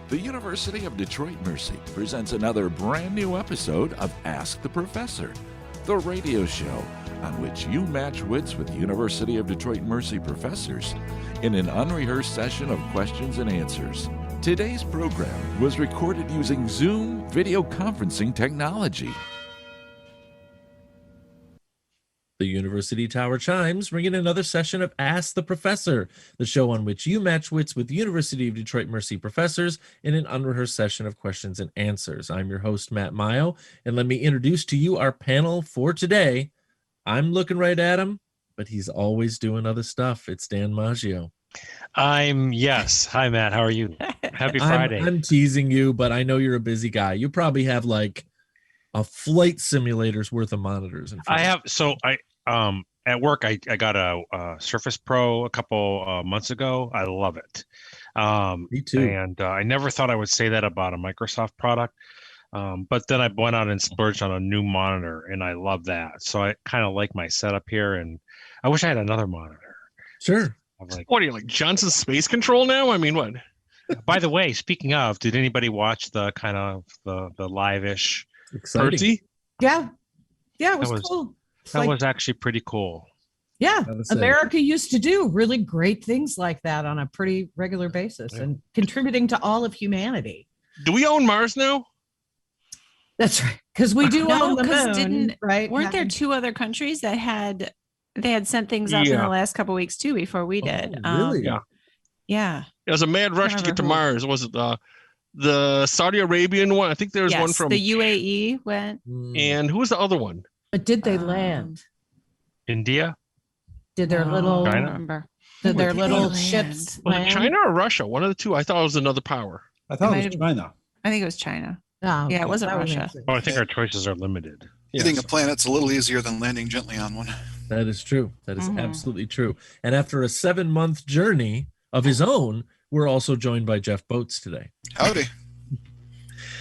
The University of Detroit Mercy presents another brand new episode of Ask the Professor, the radio show on which you match wits with University of Detroit Mercy professors in an unrehearsed session of questions and answers. Today's program was recorded using Zoom video conferencing technology. The University Tower chimes, ringing another session of Ask the Professor, the show on which you match wits with University of Detroit Mercy professors in an unrehearsed session of questions and answers. I'm your host, Matt Maio, and let me introduce to you our panel for today. I'm looking right at him, but he's always doing other stuff. It's Dan Maggio. Yes. Hi, Matt. How are you? Happy Friday. I'm teasing you, but I know you're a busy guy. You probably have like a flight simulator's worth of monitors. At work, I got a Surface Pro a couple months ago. I love it. Me too. And I never thought I would say that about a Microsoft product. But then I went out and splurged on a new monitor, and I love that. So I kind of like my setup here, and I wish I had another monitor. Sure. What are you, like Johnson Space Control now? I mean, what? By the way, speaking of, did anybody watch the kind of the live-ish? Exciting. Yeah, it was cool. That was actually pretty cool. Yeah, America used to do really great things like that on a pretty regular basis and contributing to all of humanity. Do we own Mars now? That's right, because we do own the moon, right? Weren't there two other countries that had sent things up in the last couple of weeks too before we did? Really? Yeah. It was a mad rush to get to Mars. Was it the Saudi Arabian one? I think there was one from the UAE went. And who was the other one? But did they land? India? Did their little I don't remember. Did their little ships Was land? it China or Russia? One of the two. I thought it was another power. I thought it was China. I think it was China. Oh, Yeah, it wasn't that would Russia. make sense. Oh, I think our choices are limited. Hitting a planet's a little easier than landing gently on one. That is true. That is absolutely true. And after a 7-month journey of his own, we're also joined by Jeff Boats today. Howdy.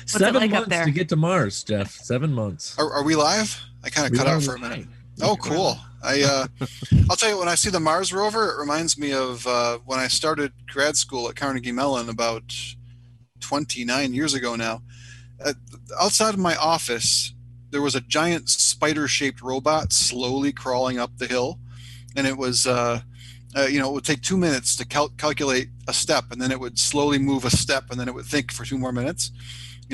7 like up months there? to get to Mars, Jeff. 7 months. Are we live? I kind of cut out for a minute. Oh, cool. I'll tell you, when I see the Mars rover, it reminds me of when I started grad school at Carnegie Mellon about 29 years ago now. Outside of my office, there was a giant spider-shaped robot slowly crawling up the hill, and it was, it would take 2 minutes to calculate a step, and then it would slowly move a step, and then it would think for 2 more minutes.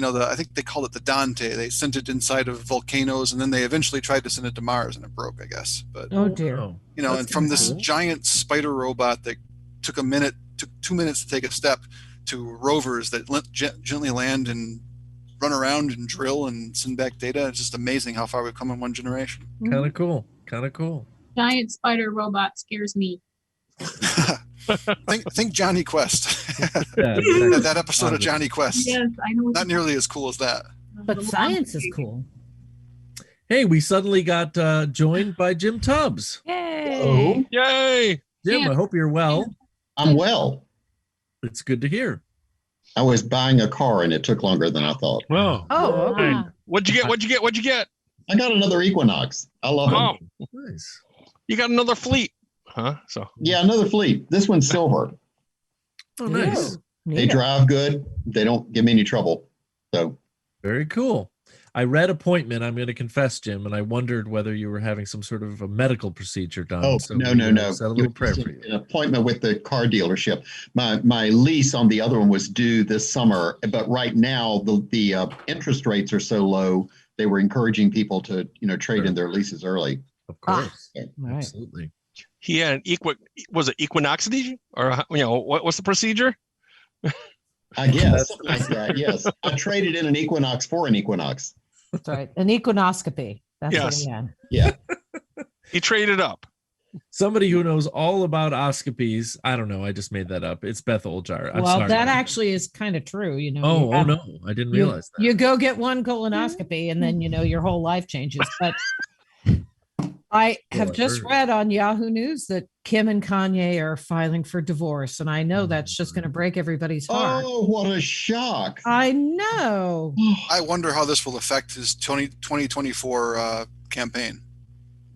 I think they called it the Dante. They sent it inside of volcanoes, and then they eventually tried to send it to Mars, and it broke, I guess. But Oh dear. and from this giant spider robot that took 2 minutes to take a step, to rovers that gently land and run around and drill and send back data. It's just amazing how far we've come in one generation. Kind of cool. Kind of cool. Giant spider robot scares me. think Johnny Quest. Yeah, That episode of Johnny Quest. Yes, I know. Not nearly as cool as that. But science is cool. Hey, we suddenly got joined by Jim Tubbs. Yay. Yay! Jim, Yeah. I hope you're well. I'm well. It's good to hear. I was buying a car and it took longer than I thought. Well, Oh, okay. What'd you get? I got another Equinox. I love Oh, it. Nice. you got another fleet, huh? So Yeah, another fleet. This one's silver. Oh, nice. They drive good. They don't give me any trouble. So Very cool. I read Appointment, I'm going to confess, Jim, and I wondered whether you were having some sort of a medical procedure done. no. Said a little prayer for you. An appointment with the car dealership. My lease on the other one was due this summer, but right now the interest rates are so low. They were encouraging people to trade in their leases early. Of course. Right. Absolutely. he had an was it equinoxity, or what's the procedure? I guess something like that. Yes, I traded in an Equinox for an Equinox. That's right. An econoscopy. That's what Yes. he had. Yeah. He traded up. Somebody who knows all about oscopies. I don't know. I just made that up. It's Beth Oljar. I'm Well, sorry. that actually is kind of true. Oh no, I didn't realize that. You go get one colonoscopy and then your whole life changes. But I have just read on Yahoo News that Kim and Kanye are filing for divorce, and I know that's just going to break everybody's heart. Oh, what a shock! I know. I wonder how this will affect his 2024 campaign.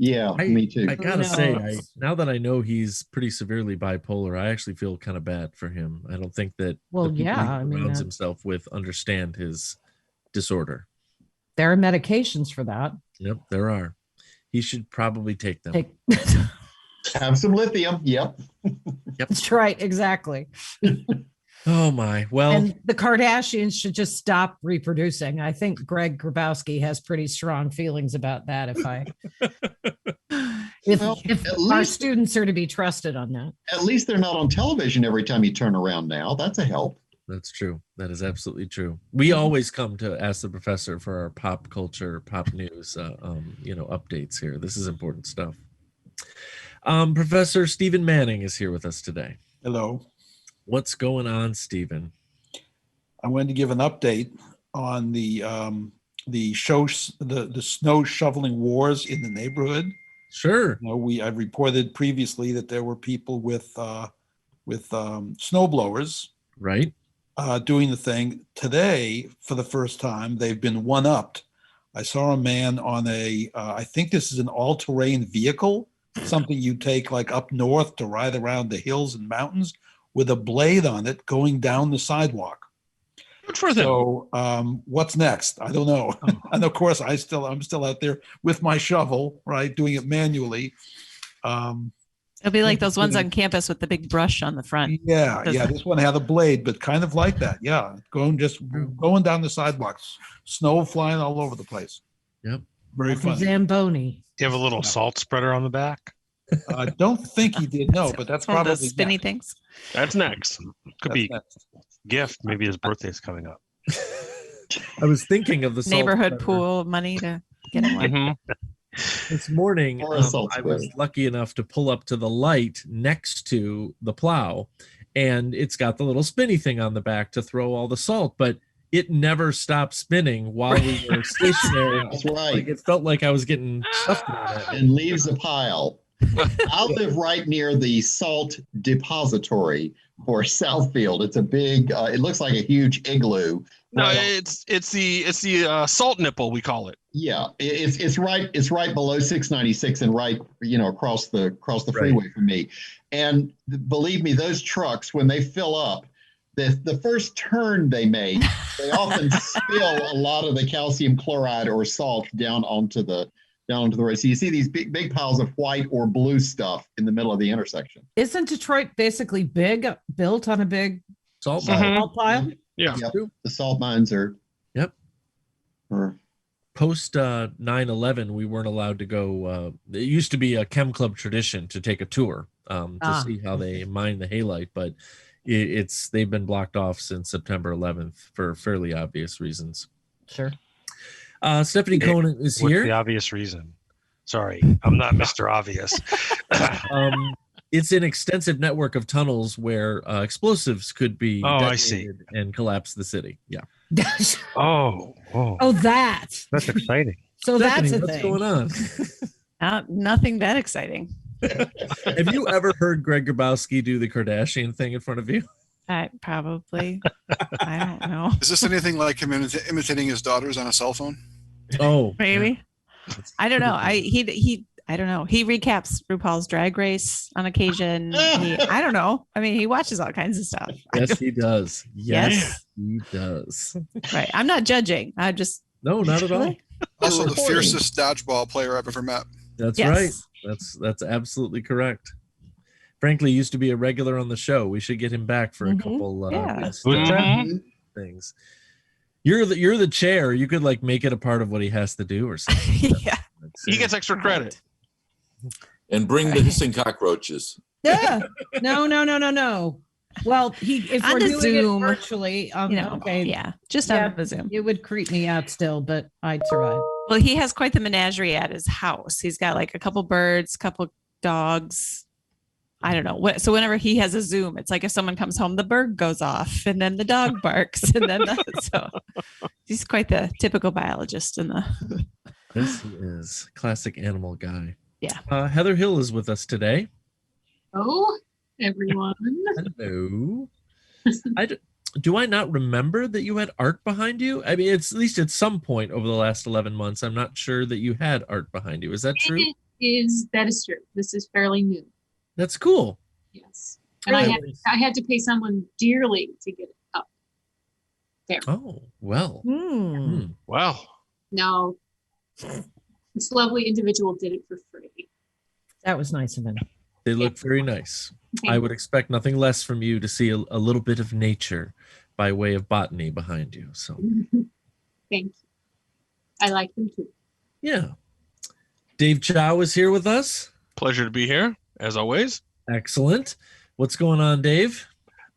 Yeah, me too. I gotta say, knows? now that I know he's pretty severely bipolar, I actually feel kind of bad for him. I don't think that Well, the people yeah, he I mean, surrounds that- himself with understand his disorder. There are medications for that. Yep, there are. He should probably take them. Take, Have some lithium. Yep. that's right, exactly. Oh my. Well, And the Kardashians should just stop reproducing. I think Greg Grabowski has pretty strong feelings about that. If Well, if at our least- students are to be trusted on that. At least they're not on television every time you turn around now. That's a help. that's true. That is absolutely true. We always come to Ask the Professor for our pop culture, pop news, updates here. This is important stuff. Professor Stephen Manning is here with us today. Hello. What's going on, Stephen? I wanted to give an update on the snow shoveling wars in the neighborhood. Sure. I've reported previously that there were people with snow blowers, right, doing the thing. Today, for the first time, they've been one-upped. I saw a man on I think this is an all-terrain vehicle, something you take like up north to ride around the hills and mountains, with a blade on it going down the sidewalk. Good for them. So what's next? I don't know. And of course, I'm still out there with my shovel, right, doing it manually. It'll be like those ones on campus with the big brush on the front. Yeah. This one had a blade, but kind of like that. Yeah, going down the sidewalks, snow flying all over the place. Yep, very Like a fun. Zamboni. Do you have a little salt spreader on the back? I don't think he did. No, but that's One of probably those spinny next. things. That's next. Could That's be next. gift. Maybe his birthday's coming up. I was thinking of the salt Neighborhood spreader. pool money to get him one. Mhm. This morning, Or a salt I was spreader. lucky enough to pull up to the light next to the plow, and it's got the little spinny thing on the back to throw all the salt, but it never stopped spinning while we were stationary. That's Like, right. it felt like I was getting stuff thrown at me. And leaves a pile. I live right near the salt depository for Southfield. It's a big, it looks like a huge igloo. No, Right on- it's the salt nipple, we call it. Yeah, it's right below 696 and right across the freeway from me. And believe me, those trucks, when they fill up, the first turn they make, they often spill a lot of the calcium chloride or salt down onto the road. So you see these big piles of white or blue stuff in the middle of the intersection. Isn't Detroit basically built on a big Salt Mhm. pile. salt pile? Yeah. Yep. The salt mines are. Yep. Are Post 9/11, we weren't allowed to go. It used to be a chem club tradition to take a tour to see how they mine the halite, but they've been blocked off since September 11th for fairly obvious reasons. Sure. Stephanie Hey, Cohen is What's here. the obvious reason? Sorry, I'm not Mr. Obvious. It's an extensive network of tunnels where explosives could be Oh, I see. detonated and collapse the city. Yeah. Oh, that. that's exciting. So that's Stephanie, a what's thing. going on? Nothing that exciting. Have you ever heard Greg Grabowski do the Kardashian thing in front of you? I probably. I don't know. Is this anything like him imitating his daughters on a cell phone? Oh, Maybe. I don't know. I don't know. He recaps RuPaul's Drag Race on occasion. I don't know. I mean, he watches all kinds of stuff. yes, he does. Yes, Yes. he does. Right. I'm not judging. I just No, not at all. Also, the Reporting. fiercest dodgeball player I've ever met. That's Yes. right. That's absolutely correct. Frankly, used to be a regular on the show. We should get him back for a Mhm. couple Yeah. guest, Mhm. things. You're the chair. You could like make it a part of what he has to do or something. yeah. He gets extra credit. And bring the hissing cockroaches. Yeah. No. Well, if On we're the doing Zoom. it virtually, okay, Yeah. Just Yeah. on the Zoom. it would creep me out still, but I'd survive. Well, he has quite the menagerie at his house. He's got like a couple birds, couple dogs. I don't know. So whenever he has a Zoom, it's like if someone comes home, the bird goes off and then the dog barks. And then so he's quite the typical biologist in the. Yes, he is. Classic animal guy. Yeah. Heather Hill is with us today. Oh, everyone. Hello. Do I not remember that you had art behind you? I mean, it's at least at some point over the last 11 months. I'm not sure that you had art behind you. Is that true? That is true. This is fairly new. That's cool. Yes. And Really? I had to pay someone dearly to get it up there. Oh, well. Hmm. Wow. No, this lovely individual did it for free. That was nice of him. They look very nice. I would expect nothing less from you to see a little bit of nature by way of botany behind you. So, Thank you. I like them too. yeah. Dave Chow is here with us. Pleasure to be here, as always. Excellent. What's going on, Dave?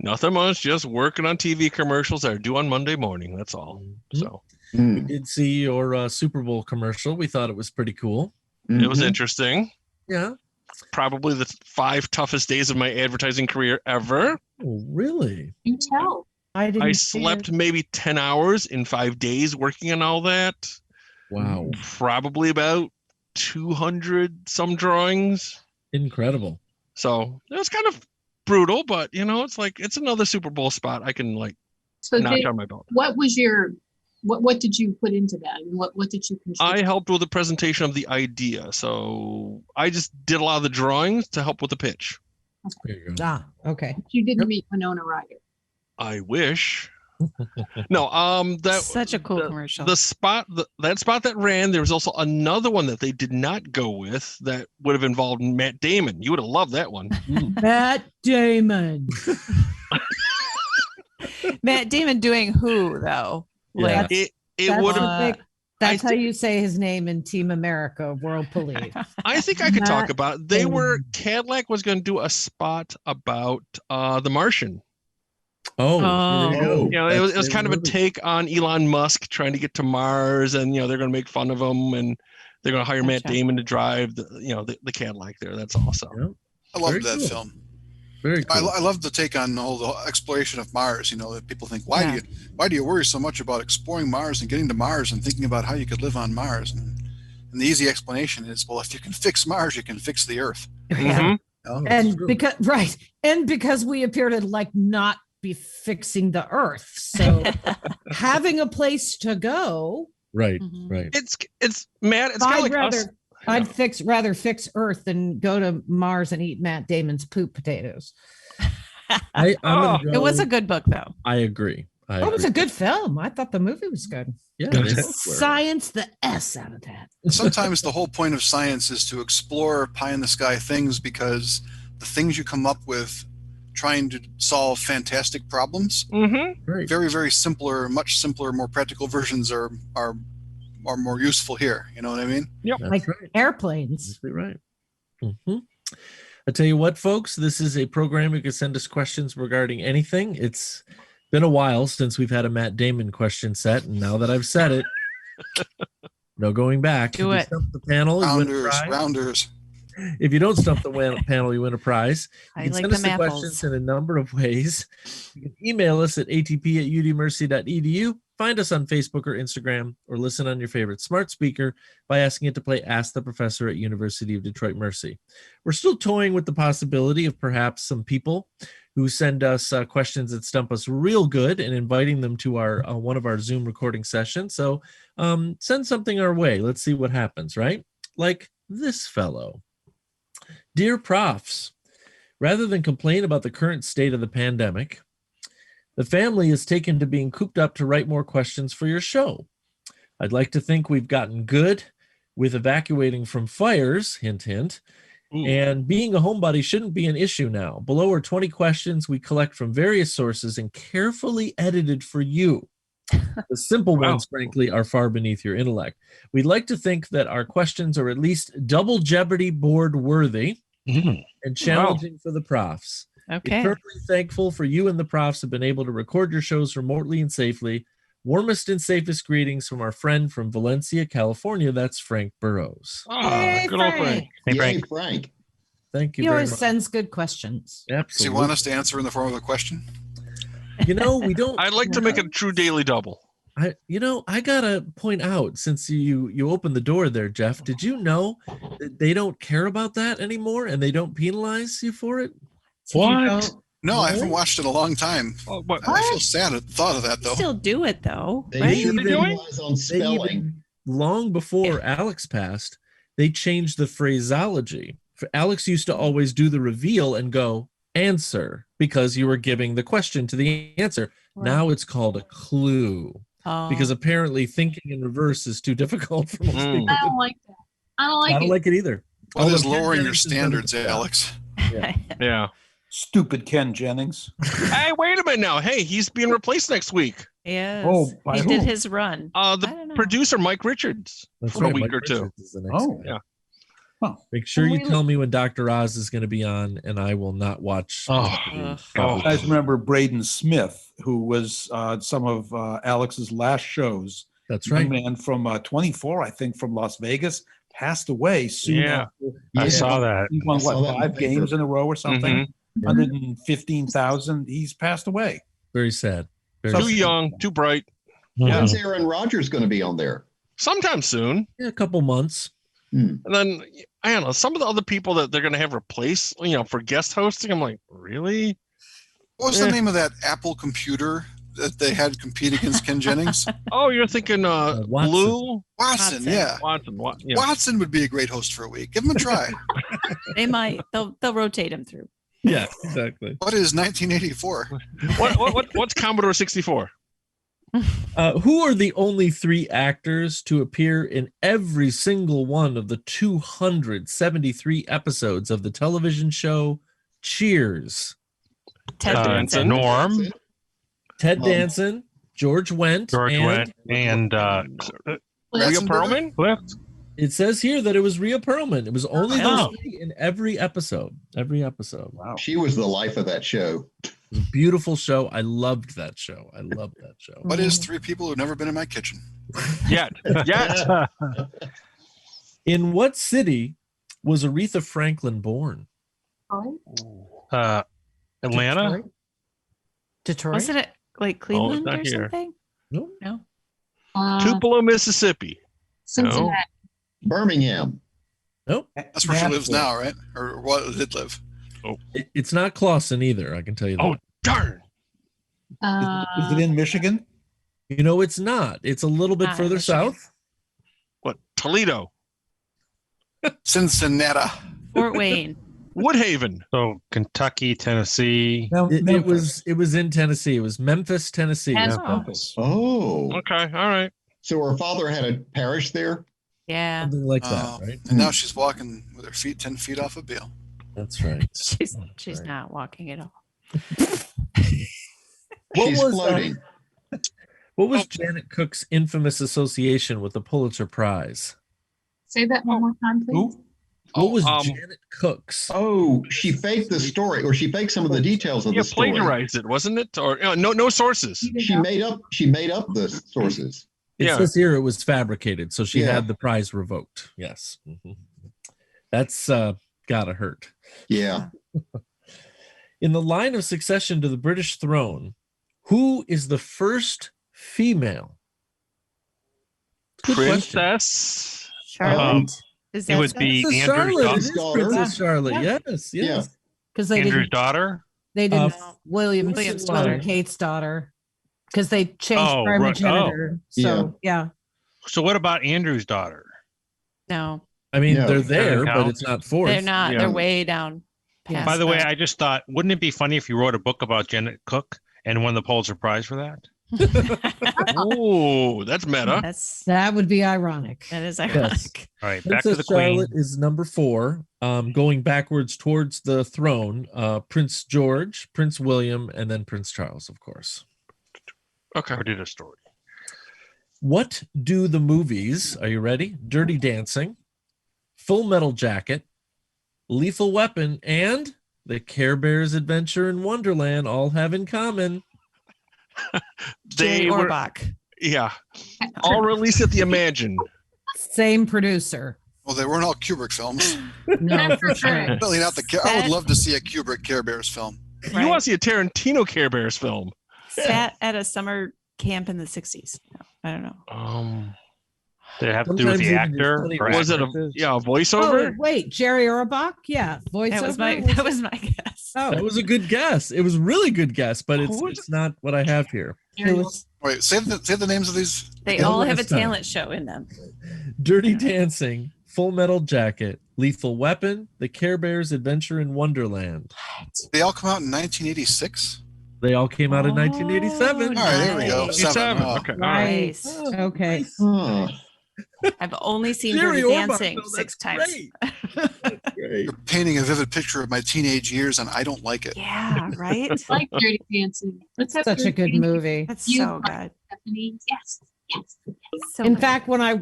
Nothing much, just working on TV commercials that are due on Monday morning. That's all. So We did see your Super Bowl commercial. We thought it was pretty cool. it was interesting. Yeah. Probably the 5 toughest days of my advertising career ever. Oh, really? You tell. I slept maybe 10 hours in 5 days working on all that. Wow. Probably about 200 some drawings. Incredible. So it was kind of brutal, but it's like it's another Super Bowl spot I can So knock on my belt. what was your what did you put into that? And what did you contribute? I helped with the presentation of the idea. So I just did a lot of the drawings to help with the pitch. There you go. Ah, okay. You didn't meet Winona Ryder. I wish. No, that's Such a cool commercial. The spot that spot that ran, there was also another one that they did not go with that would have involved Matt Damon. You would have loved that one. Matt Damon. Matt Damon doing who though? Yeah. Like It That's would have. a big- That's I how you say his name in Team America, World Police. I think I could talk Matt about it. They were Damon. Cadillac was going to do a spot about The Martian. Oh, Oh. there you go. You know, it was That's kind of a movie. take on Elon Musk trying to get to Mars, and they're going to make fun of him, and they're going to hire Matt Gotcha. Damon to drive the Cadillac there. That's awesome. Yeah. I loved Very that cool. film. Very cool. I love the take on the whole exploration of Mars. That people think, why do you worry so much about exploring Mars and getting to Mars and thinking about how you could live on Mars? And the easy explanation is, well, if you can fix Mars, you can fix the Earth. Mhm. And because we appear to not be fixing the earth. So having a place to go, Right, Mhm. right. It's Matt. It's kind of like us. I'd rather fix earth than go to Mars and eat Matt Damon's poop potatoes. I'm gonna It was go- a good book though. I agree. That was a good film. I thought the movie was good. Yeah, they both were. Science the S out of that. Sometimes the whole point of science is to explore pie in the sky things, because the things you come up with trying to solve fantastic problems, Mm-hmm. Right. very, very much simpler, more practical versions are more useful here. You know what I mean? That's Like right. airplanes. Exactly right. Mhm. I tell you what, folks, this is a program you can send us questions regarding anything. It's been a while since we've had a Matt Damon question set, and now that I've said it, no going back. Do If you it. stump the panel, you win a prize. Rounders. If you don't stump the panel, you win a prize. You I can like send us them the questions apples. in a number of ways. You can email us at atp@udmercy.edu. Find us on Facebook or Instagram, or listen on your favorite smart speaker by asking it to play Ask the Professor at University of Detroit Mercy. We're still toying with the possibility of perhaps some people who send us questions that stump us real good and inviting them to our one of our Zoom recording sessions. So send something our way. Let's see what happens, right? Like this fellow. Dear Profs, rather than complain about the current state of the pandemic, the family is taken to being cooped up to write more questions for your show. I'd like to think we've gotten good with evacuating from fires, hint, hint, and being a homebody shouldn't be an issue now. Below are 20 questions we collect from various sources and carefully edited for you. The simple ones, frankly, are far beneath your intellect. We'd like to think that our questions are at least double Jeopardy board worthy and challenging for the profs. Okay. Eternally thankful for you and the profs have been able to record your shows remotely and safely. Warmest and safest greetings from our friend from Valencia, California. That's Frank Burrows. Hey, good old Frank. Frank. Hey, Yay, Frank. Frank. Thank you He very always much. sends good questions. Does he Absolutely. want us to answer in the form of a question? We don't. I'd like to make a true daily double. I gotta point out, since you opened the door there, Jeff, did you know that they don't care about that anymore and they don't penalize you for it? What? No, I haven't watched it in a long time. Oh, what? I feel sad at the thought of that, though. Still do it though. They right? should even- penalize on They spelling. even, long before Alex passed, they changed the phraseology. Alex used to always do the reveal and go, answer, because you were giving the question to the answer. Right. Now it's called a clue. Because apparently thinking in reverse is too difficult for most people. I don't like that. I don't like it either. What is Ken lowering your Jennings is better standards, than that. Alex? Yeah. Stupid Ken Jennings. Hey, wait a minute now. Hey, he's being replaced next week. Yes. Oh, by he who? did his run. The producer, Mike Richards, That's for right, a week Mike or two. Richards is the next guy. Yeah. Make sure you Really? tell me when Dr. Oz is going to be on, and I will not watch. You guys remember Braden Smith, who was some of Alex's last shows. That's Young right. man from 24, I think, from Las Vegas, passed away soon Yeah, after. I saw that. He won, I saw that in the 5 paper. games in a row or something? Mhm. 115,000. He's passed away. Very sad. Very Too sad. young, too bright. When's Aaron Rodgers going to be on there? Sometime soon. Yeah, a couple months. And then I don't know, some of the other people that they're gonna have replace, for guest hosting. I'm like, really? What was the name of that Apple computer that they had compete against Ken Jennings? Oh, you're thinking Watson. Blue? Watson, yeah. Watson. Yeah. Watson would be a great host for a week. Give him a try. They might. They'll rotate him through. Yeah, exactly. What is 1984? What's Commodore 64? Who are the only 3 actors to appear in every single one of the 273 episodes of the television show Cheers? Ted Danson. Norm, Ted Danson, George Wendt, George Wendt, and Rhea Perlman? Cliff. it says here that it was Rhea Perlman. It was only those Oh. 3 in every episode. Every episode. Wow. She was the life of that show. It was a beautiful show. I loved that show. What is 3 people who've never been in my kitchen? Yet. In what city was Aretha Franklin born? Atlanta. Detroit. Wasn't it like Cleveland not or here. something? No. No. Tupelo, Mississippi. Cincinnati. Birmingham. Nope. That's where she lives now, right? Or what did live? It's not Clawson either. I can tell you that. Oh, darn. Is it in Michigan? You know, it's not. It's a little bit Not further Michigan. south. What? Toledo. Cincinnati. Fort Wayne. Woodhaven. So Kentucky, Tennessee. It was in Tennessee. It was Memphis, Tennessee. Yes. Memphis. Oh. Okay. All right. So her father had a parish there? Yeah. Something like Oh, that, right? And now she's walking with her feet 10 feet off a Beale. That's right. She's not walking at all. What She's was, floating. What was Janet Cook's infamous association with the Pulitzer Prize? Say that one more time, please. What was um, Janet Cook's? Oh, she faked the story, or she faked some of the details of Yeah, the story. plagiarized it, wasn't it? Or no sources. She made up the sources. It Yeah. says here it was fabricated, so she Yeah. had the prize revoked. Yes. Mhm. That's gotta hurt. Yeah. In the line of succession to the British throne, who is the first female? Good question. Princess. Charlotte. Is It would be Princess Andrew's Charlotte. It daughter. is daughter. Princess Charlotte. Yeah. Yes, Yeah. yes. Because they Andrew's didn't. daughter. They didn't. William's William's daughter. daughter, Kate's daughter, because they changed Oh, right. primogenitor. So yeah. So what about Andrew's daughter? No, I mean, No, they're doesn't there, but count. it's not forced. they're not. Yeah. They're way down. Yeah. past By the way, that. I just thought, wouldn't it be funny if you wrote a book about Janet Cook and won the Pulitzer Prize for that? Oh, that's meta. That would be ironic. That is ironic. All right, back to Princess the Queen. Charlotte is number 4. Going backwards towards the throne, Prince George, Prince William, and then Prince Charles, of course. Okay. Or did a story. What do the movies, are you ready? Dirty Dancing, Full Metal Jacket, Lethal Weapon, and The Care Bears Adventure in Wonderland all have in common? They Jerry were, Orbach. yeah, all released at the Imagine. Same producer. Well, they weren't all Kubrick films. No, for sure. Really not the. I would love to see a Kubrick Care Bears film. You want to see a Tarantino Care Bears film? Sat at a summer camp in the 60s. No, I don't know. Did it have to do with Sometimes the even actor? funny- or Was it a actresses? voiceover? Oh, wait, Jerry Orbach? Yeah, voiceover. That was my guess. That was a good guess. It was a really good guess, but Who was it's not what I have here. It was Wait, say the names of these. They Yeah, all have a last time. talent show in them. Dirty Dancing, Full Metal Jacket, Lethal Weapon, The Care Bears Adventure in Wonderland. They all come out in 1986. They all came out in 1987. All right, there we go. Nice. 7. Oh. Okay. Right. Nice. Okay. Huh. I've only seen Jerry Dirty Orbach, Dancing though, 6 that's times. great. Great. You're painting a vivid picture of my teenage years, and I don't like it. Yeah, right? I like Dirty Dancing. Let's have Such a Dirty good Dancing. movie. That's You so are good. Stephanie. Yes. Yes. So In good. fact, when I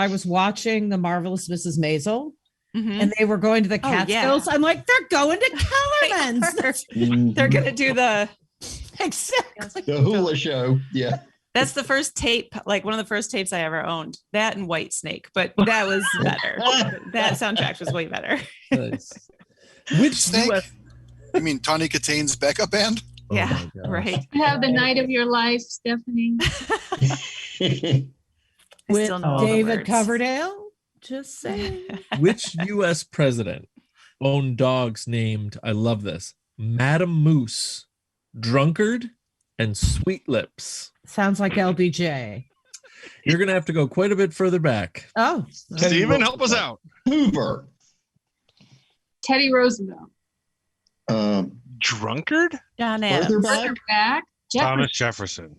was watching The Marvelous Mrs. Maisel, Mhm. and they were going to the Oh, yeah. Catskills, I'm like, they're going to Kellerman's. They're gonna do the. Exactly. The hula show. Yeah. That's the first tape, like one of the first tapes I ever owned. That and White Snake, but that was better. That soundtrack was way better. Nice. Which Snake? US You mean Tawny Kitane's backup band? Oh Yeah, my gosh. right. You have the night of your life, Stephanie. I With still know all the David words. Coverdale. Just saying. Which U.S. president owned dogs named, I love this, Madam Moose, Drunkard, and Sweet Lips? Sounds like LBJ. You're going to have to go quite a bit further back. Oh, Steven, help us out. Hoover. Teddy Roosevelt. Drunkard? John Further Adams. back? Further back. Thomas Jefferson.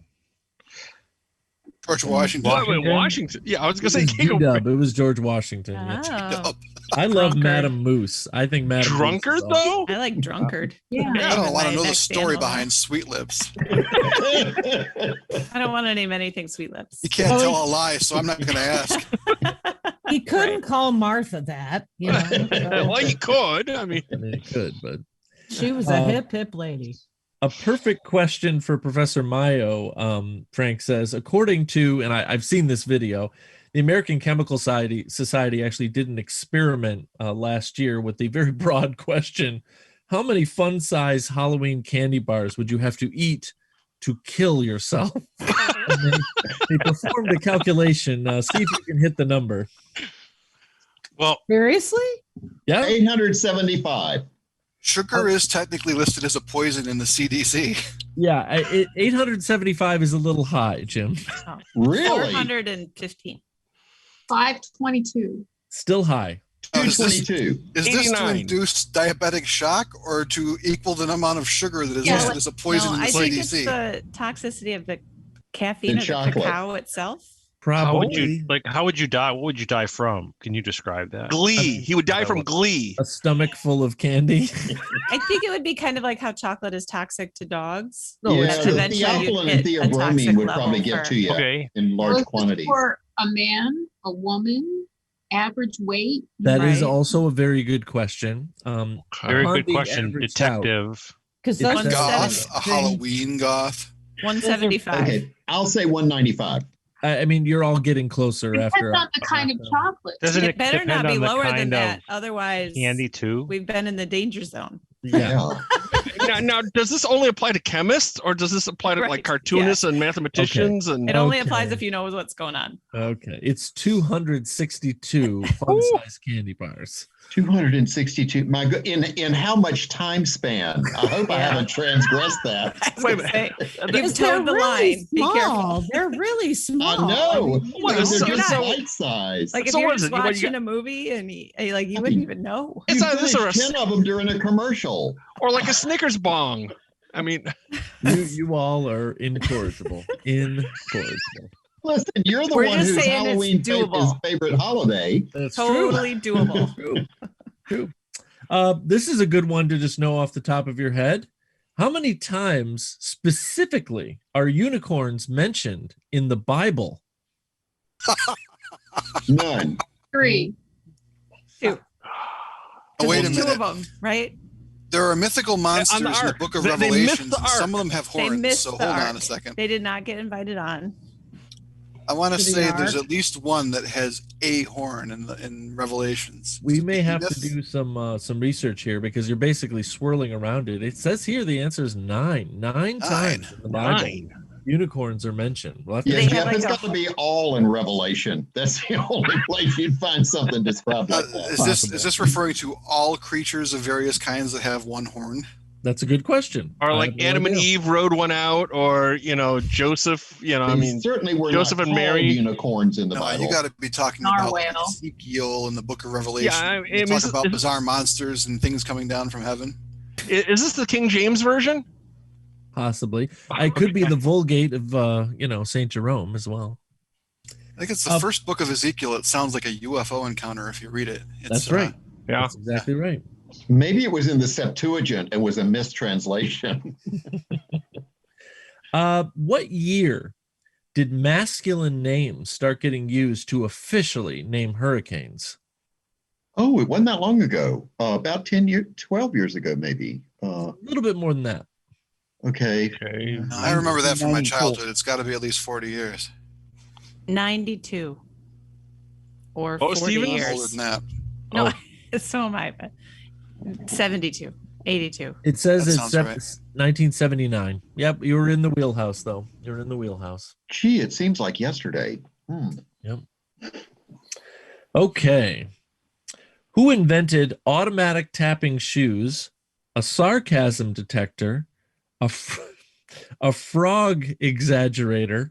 George Washington. Wait, Washington. Yeah, I was gonna It say was King of G-Dub. It was George Washington. yeah. Oh, I love Drunkard. Madam Moose. I think Madam Drunkard Moose is awesome. though. I like Drunkard. Yeah. I don't want My to know the next story animal. behind Sweet Lips. I don't want to name anything Sweet Lips. You can't tell a lie, so I'm not going to ask. he couldn't call Martha that. You know, so Well, you could. I mean, I mean, it could, but she was a hip lady. a perfect question for Professor Mayo. Frank says, according to, and I've seen this video, the American Chemical Society actually did an experiment last year with the very broad question: how many fun-size Halloween candy bars would you have to eat to kill yourself? And they performed a calculation. See if you can hit the number. well, Seriously? Yeah. 875. Sugar is technically listed as a poison in the CDC. Yeah. 875 is a little high, Jim. Really? 415. 522. Still high. Is this 222. to 89. induce diabetic shock or to equal the amount of sugar that is Yeah, listed as a poison No, in the I think it's CDC? the toxicity of the caffeine The of the chocolate. cacao itself. how would Probably you how would you die? What would you die from? Can you describe that? Glee. He would die from Glee. a stomach full of candy. I think it would be kind of like how chocolate is toxic to dogs. No, yeah, it's the eventually theophylline and you'd hit a toxic theobromine would level probably get for- to you Okay. in Well, large is this quantities. for a man, a woman, average weight? That is Right. also a very good question. Very on good the question, average tout, detective. Because It's those a Goth, a things- Halloween goth. 175. Okay, I'll say 195. I mean, you're all getting closer Depends after. on the kind of chocolate. Doesn't It it better not depend be on the lower than kind that. of Otherwise, candy too? we've been in the danger zone. Yeah. Now, does this only apply to chemists, or does this apply to Right, like cartoonists and mathematicians? And It only Okay. applies if you know what's going on. Okay. It's 262 fun-size candy bars. 262. My good, in how much time span? I hope I haven't transgressed that. Wait a minute. You've Because they're towed the really line. Be careful. small. They're really I small. know. mean, Well, They're so- just so- bite size. Like if So you're what is just it? What, you watching got- a movie and you I wouldn't mean- even know. It's You not this or finished 10 of them during a commercial. or like a Snickers bong. I mean, You all are incorrigible. Incorrigible. Listen, you're the We're one just whose saying it's Halloween his doable. favorite holiday. That's true. Totally doable. True. True. This is a good one to just know off the top of your head. How many times specifically are unicorns mentioned in the Bible? None. 3. Two. Oh, wait a There's two minute. of them, right? There are mythical monsters in the ark. book of They missed Revelations. the and ark. some of them have They horns. missed So the hold on ark. a second. They did not get invited on. I want to To the say there's ark? at least one that has a horn in Revelations. We may have to Yes. do some research here because you're basically swirling around it. It says here the answer is 9. 9 times in the Bible. 9. Unicorns are mentioned. We'll have to Yeah, They have Jeff, like it's a- got to be all in Revelation. That's the only place you'd find something described like that. Is this referring to all creatures of various kinds that have one horn? That's a good question. Or I like have no Adam and idea. Eve rode one out, or Joseph. I They mean, certainly were Joseph not and called Mary. unicorns in the No, Bible. you got to be talking about like Narwhal. Ezekiel in the Book of Revelation. I You mean, talk about bizarre monsters and things coming down from heaven. Is this the King James version? Possibly. It could be the Vulgate of Saint Jerome as well. I think it's the first book of Ezekiel. It sounds like a UFO encounter if you read it. That's right. Yeah, that's exactly right. Maybe it was in the Septuagint and was a mistranslation. What year did masculine names start getting used to officially name hurricanes? Oh, it wasn't that long ago. About 12 years ago, maybe. A little bit more than that. Okay. No, I remember that from my childhood. It's got to be at least 40 years. 92 or Oh, 40 Steven? I'm years. older than that. No, so am I, but 72, 82. It says That it's sounds right. 1979. Yep, you were in the wheelhouse, though. You're in the wheelhouse. Gee, it seems like yesterday. Yep. Okay. Who invented automatic tapping shoes, a sarcasm detector, a frog exaggerator,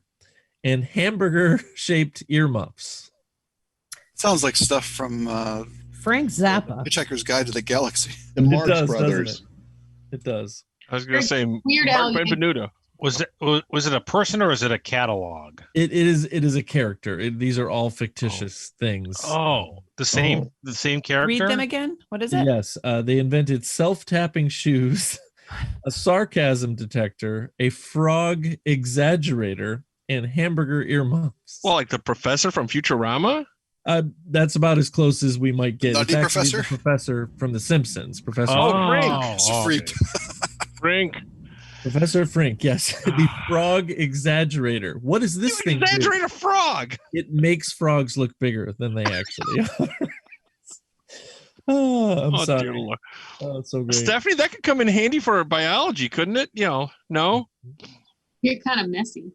and hamburger-shaped earmuffs? Sounds like stuff from Frank Zappa. Hitchhiker's Guide to the Galaxy. The Marx does, Brothers. doesn't it does. I was going to say Weird Al Mark Benvenuto. Was it a person or is it a catalog? It is a character. These are all fictitious things. Oh, the same character. Read them again. What is it? Yes, they invented self-tapping shoes, a sarcasm detector, a frog exaggerator, and hamburger earmuffs. Well, like the professor from Futurama. That's about as close as we might get. Nutty It's actually Professor? the professor from The Simpsons. Professor It's a freak. Frink. Professor Frink, yes. The frog exaggerator. What is this thing? Exaggerate a frog. It makes frogs look bigger than they actually are. I'm Oh, sorry. dear Lord. Oh, it's so great. Stephanie, that could come in handy for biology, couldn't it? No. You're kind of messy.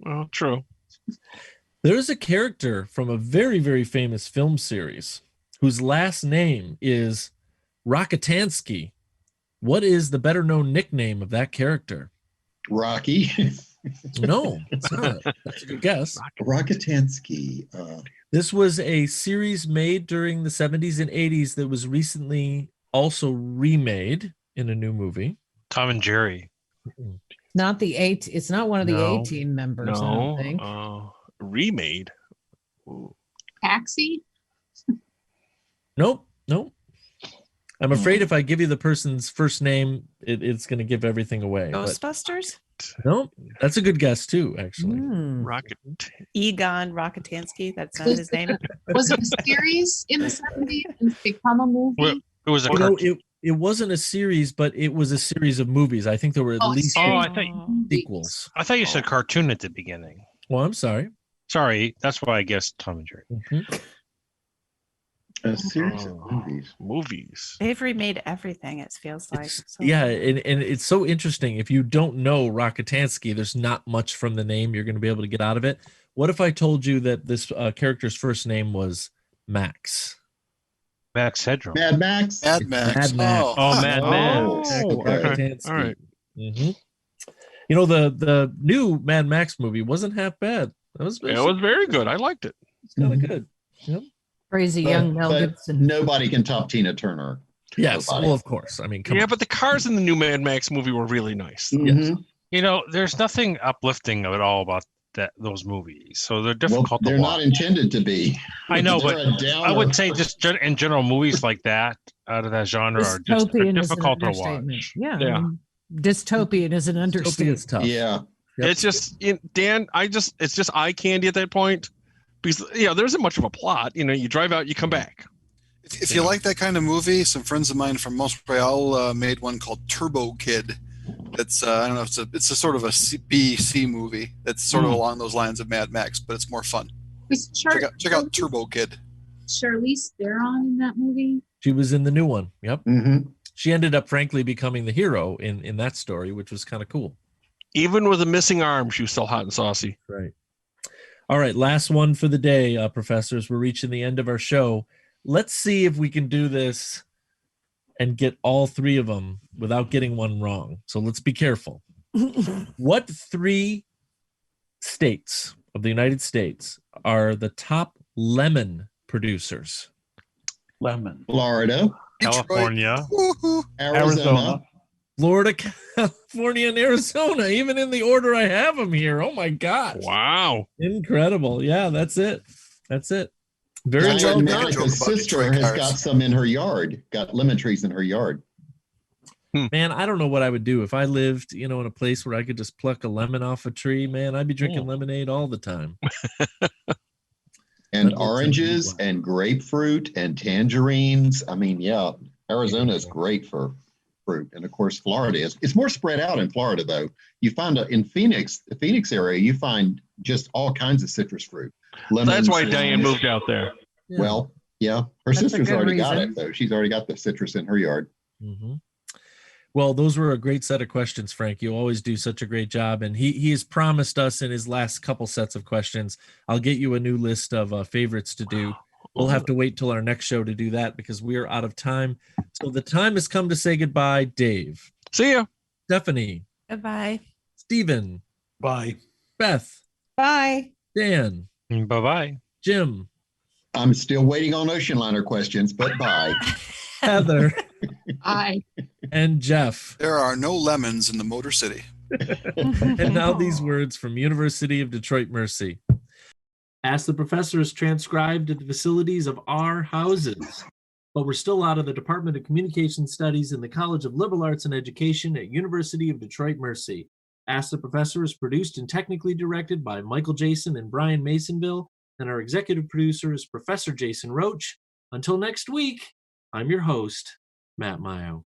Well, true. There is a character from a very, very famous film series whose last name is Rockatansky. What is the better known nickname of that character? Rocky. No, it's not. That's a good guess. Rockatansky. This was a series made during the 70s and 80s that was recently also remade in a new movie. Tom and Jerry. Not the eight. It's not one of the No. 18 members. I don't think. Remade. Taxi? Nope. I'm afraid if I give you the person's first name, it's going to give everything away. But Ghostbusters? nope, that's a good guess too, actually. Rocket. Egon Rockatansky. That's not his name. Was it a series in the 70s and it's become a movie? Well, it was a Oh, no, cartoon. it wasn't a series, but it was a series of movies. I think there were at Oh, a least series. Oh, eight I thought sequels. you said cartoon at the beginning. Well, I'm sorry. Sorry, that's why I guessed Tom and Jerry. Mhm. A series of Movies. They've remade everything, it feels like. So- Yeah, and it's so interesting. If you don't know Rockatansky, there's not much from the name you're going to be able to get out of it. What if I told you that this character's first name was Max? Max Headroom. Mad Max. Mad Max. Mad Max. Oh, Mad Oh, Max. okay. Rockatansky. All right. Mhm. You know, the new Mad Max movie wasn't half bad. It was very good. I liked it. kind of good. Yep. Crazy young Mel But Gibson. nobody can top Tina Turner. Yes, Nobody. well, of course. I mean, come Yeah, on. but the cars in the new Mad Max movie were really nice. Mhm. You know, there's nothing uplifting at all about those movies, so they're Well, difficult they're to not watch. intended to be. I know, They're but a downer. I would say just in general, movies like that out of that genre are just they're Dystopian is an difficult to understatement. watch. Yeah. Yeah. Dystopian is an Dystopia's understatement. tough. Yeah. Yep. It's just Dan. It's just eye candy at that point because there isn't much of a plot. You drive out, you come back. If you like that kind of movie, some friends of mine from Montreal made one called Turbo Kid. It's I don't know. It's a sort of a B/C movie. That's sort of along those lines of Mad Max, but it's more fun. Was Check out Turbo Kid. Charlize Theron in that movie? She was in the new one. Yep. Mm-hmm. She ended up, frankly, becoming the hero in that story, which was kind of cool. Even with a missing arm, she was still hot and saucy. Right. All right. Last one for the day, professors. We're reaching the end of our show. Let's see if we can do this and get all three of them without getting one wrong. So let's be careful. What 3 states of the United States are the top lemon producers? Lemon. Florida, California, Arizona. Florida, California, and Arizona, even in the order I have them here. Oh my God. Wow. Incredible. Yeah, that's it. That's it. Very Diane well done. Monica's sister has got some in her yard, got lemon trees in her yard. Man, I don't know what I would do if I lived, in a place where I could just pluck a lemon off a tree. Man, I'd be drinking lemonade all the time. And That looks oranges unbelievable. and grapefruit and tangerines. I mean, yeah, Arizona is great for fruit. And of course, Florida is. It's more spread out in Florida, though. You find in Phoenix, the Phoenix area, you find just all kinds of citrus fruit. That's Lemons, why Diane limes. moved out there. Yeah. Well, yeah, her That's a sister's good already got reason. it, though. She's already got the citrus in her yard. Mm-hmm. Well, those were a great set of questions, Frank. You always do such a great job. And he has promised us in his last couple sets of questions, I'll get you a new list of favorites to do. We'll have to wait till our next show to do that because we are out of time. So the time has come to say goodbye. Dave, See ya. Stephanie, Goodbye. Stephen, Bye. Beth, Bye. Dan, bye-bye. Jim, I'm still waiting on ocean liner questions, but bye. Heather, I and Jeff. There are no lemons in the Motor City. And now these words from University of Detroit Mercy. Ask the Professor is transcribed at the facilities of our houses, but we're still out of the Department of Communication Studies in the College of Liberal Arts and Education at University of Detroit Mercy. Ask the Professor is produced and technically directed by Michael Jason and Brian Masonville, and our executive producer is Professor Jason Roach. Until next week, I'm your host, Matt Mayo.